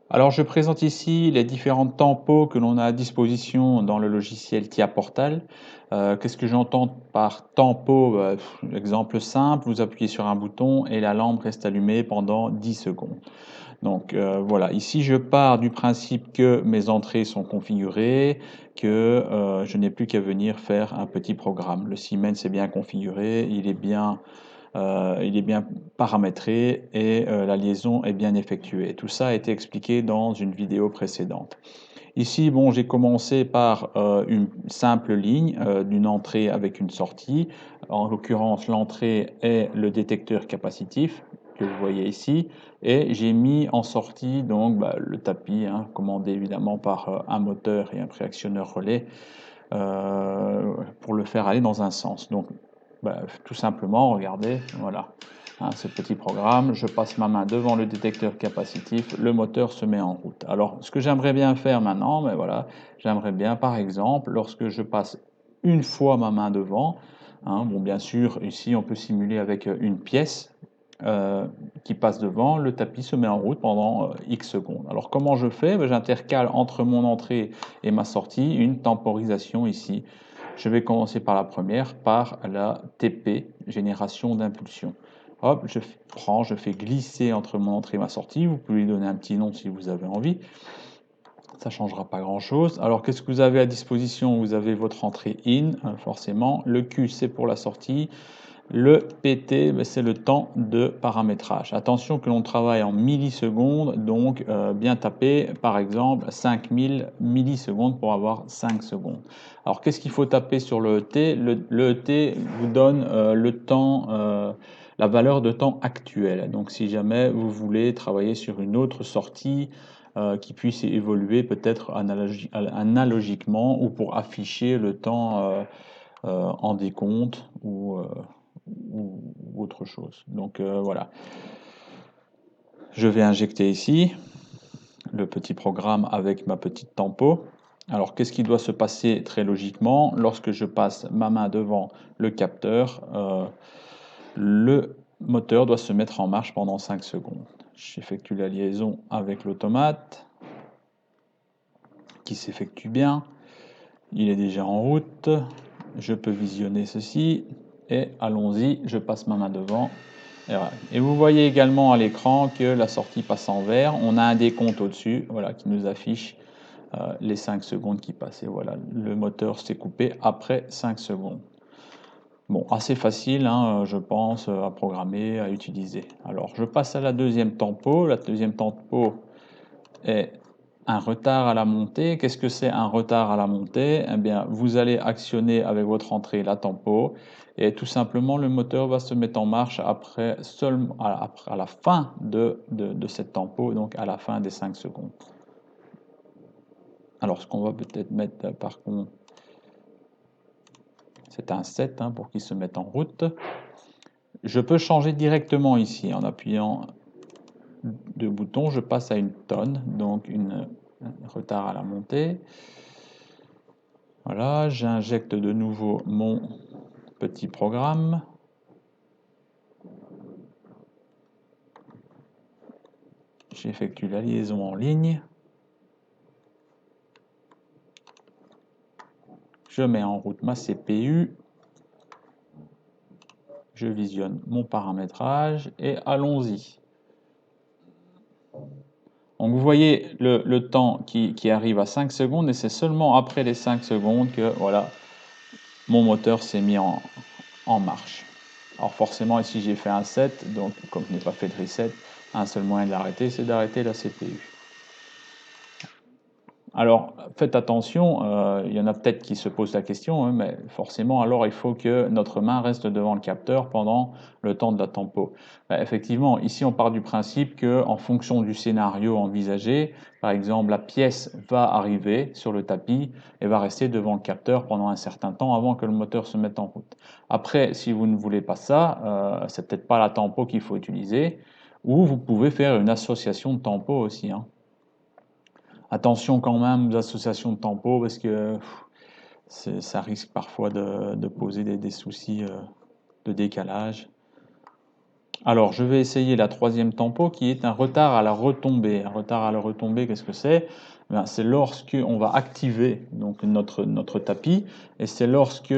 Alors, je présente ici les différents tempos que l'on a à disposition dans le logiciel TIA Portal. Qu'est-ce que j'entends par tempo? Exemple simple, vous appuyez sur un bouton et la lampe reste allumée pendant 10 secondes. Donc voilà, ici je pars du principe que mes entrées sont configurées, que je n'ai plus qu'à venir faire un petit programme. Le Siemens est bien configuré, il est bien paramétré et la liaison est bien effectuée. Tout ça a été expliqué dans une vidéo précédente. Ici, bon, j'ai commencé par une simple ligne d'une entrée avec une sortie. En l'occurrence, l'entrée est le détecteur capacitif que vous voyez ici. Et j'ai mis en sortie donc le tapis, hein, commandé évidemment par un moteur et un préactionneur relais pour le faire aller dans un sens. Donc, tout simplement, regardez, voilà, hein, ce petit programme, je passe ma main devant le détecteur capacitif, le moteur se met en route. Alors, ce que j'aimerais bien faire maintenant, mais voilà, j'aimerais bien, par exemple, lorsque je passe une fois ma main devant, hein, bon, bien sûr, ici, on peut simuler avec une pièce euh, qui passe devant, le tapis se met en route pendant X secondes. Alors, comment je fais? J'intercale entre mon entrée et ma sortie une temporisation ici. Je vais commencer par la première, par la TP, génération d'impulsion. Hop, je fais glisser entre mon entrée et ma sortie. Vous pouvez lui donner un petit nom si vous avez envie. Ça ne changera pas grand-chose. Alors, qu'est-ce que vous avez à disposition? Vous avez votre entrée in, forcément. Le Q, c'est pour la sortie. Le PT, c'est le temps de paramétrage. Attention que l'on travaille en millisecondes, donc bien taper, par exemple, 5000 millisecondes pour avoir 5 secondes. Alors, qu'est-ce qu'il faut taper sur le ET? Le ET vous donne le temps, la valeur de temps actuelle. Donc, si jamais vous voulez travailler sur une autre sortie qui puisse évoluer peut-être analogiquement ou pour afficher le temps en décompte ou autre chose. Donc voilà. Je vais injecter ici le petit programme avec ma petite tempo. Alors qu'est-ce qui doit se passer très logiquement? Lorsque je passe ma main devant le capteur, le moteur doit se mettre en marche pendant 5 secondes. J'effectue la liaison avec l'automate qui s'effectue bien. Il est déjà en route. Je peux visionner ceci et allons-y, je passe ma main devant. Et, voilà. Et vous voyez également à l'écran que la sortie passe en vert. On a un décompte au-dessus, voilà, qui nous affiche les 5 secondes qui passent. Et voilà, le moteur s'est coupé après 5 secondes. Bon, assez facile, hein, je pense, à programmer, à utiliser. Alors, je passe à la deuxième tempo. La deuxième tempo est un retard à la montée. Qu'est-ce que c'est un retard à la montée? Eh bien, vous allez actionner avec votre entrée la tempo et tout simplement le moteur va se mettre en marche après seulement à la fin de cette tempo, donc à la fin des 5 secondes. Alors, ce qu'on va peut-être mettre par contre, c'est un 7 hein, pour qu'il se mette en route. Je peux changer directement ici en appuyant deux boutons. Je passe à une tonne, donc un retard à la montée. Voilà, j'injecte de nouveau mon petit programme. J'effectue la liaison en ligne. Je mets en route ma CPU. Je visionne mon paramétrage et allons-y. Donc vous voyez le temps qui arrive à 5 secondes et c'est seulement après les 5 secondes que voilà, mon moteur s'est mis en marche. Alors forcément ici j'ai fait un 7, donc comme je n'ai pas fait de reset, un seul moyen de l'arrêter, c'est d'arrêter la CPU. Alors faites attention, il y en a peut-être qui se posent la question, hein, mais forcément alors il faut que notre main reste devant le capteur pendant le temps de la tempo. Effectivement, ici on part du principe que en fonction du scénario envisagé, par exemple la pièce va arriver sur le tapis et va rester devant le capteur pendant un certain temps avant que le moteur se mette en route. Après, si vous ne voulez pas ça, c'est peut-être pas la tempo qu'il faut utiliser, ou vous pouvez faire une association de tempo aussi, hein. Attention quand même aux associations de tempo parce que ça risque parfois de poser des soucis de décalage. Alors, je vais essayer la troisième tempo qui est un retard à la retombée. Un retard à la retombée, qu'est-ce que c'est? C'est lorsque on va activer donc notre tapis, et c'est lorsque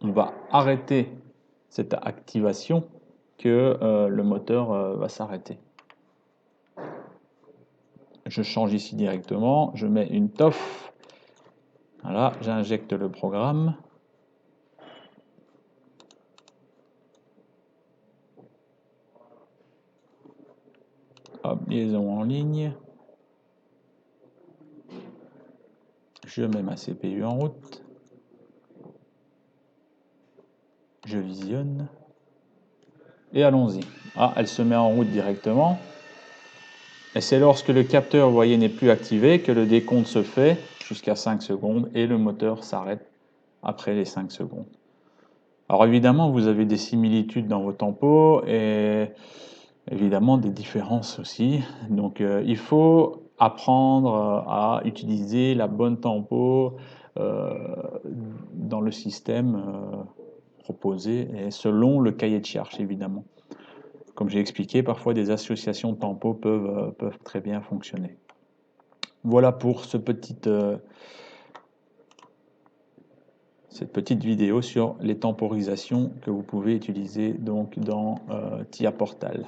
on va arrêter cette activation que le moteur va s'arrêter. Je change ici directement, je mets une TOF. Voilà, j'injecte le programme. Hop, liaison en ligne. Je mets ma CPU en route. Je visionne. Et allons-y. Ah, elle se met en route directement. Et c'est lorsque le capteur, vous voyez, n'est plus activé que le décompte se fait jusqu'à 5 secondes et le moteur s'arrête après les 5 secondes. Alors évidemment, vous avez des similitudes dans vos tempos et évidemment des différences aussi. Donc il faut apprendre à utiliser la bonne tempo dans le système proposé et selon le cahier de charge évidemment. Comme j'ai expliqué, parfois des associations de tempo peuvent très bien fonctionner. Voilà pour cette petite vidéo sur les temporisations que vous pouvez utiliser donc dans TIA Portal.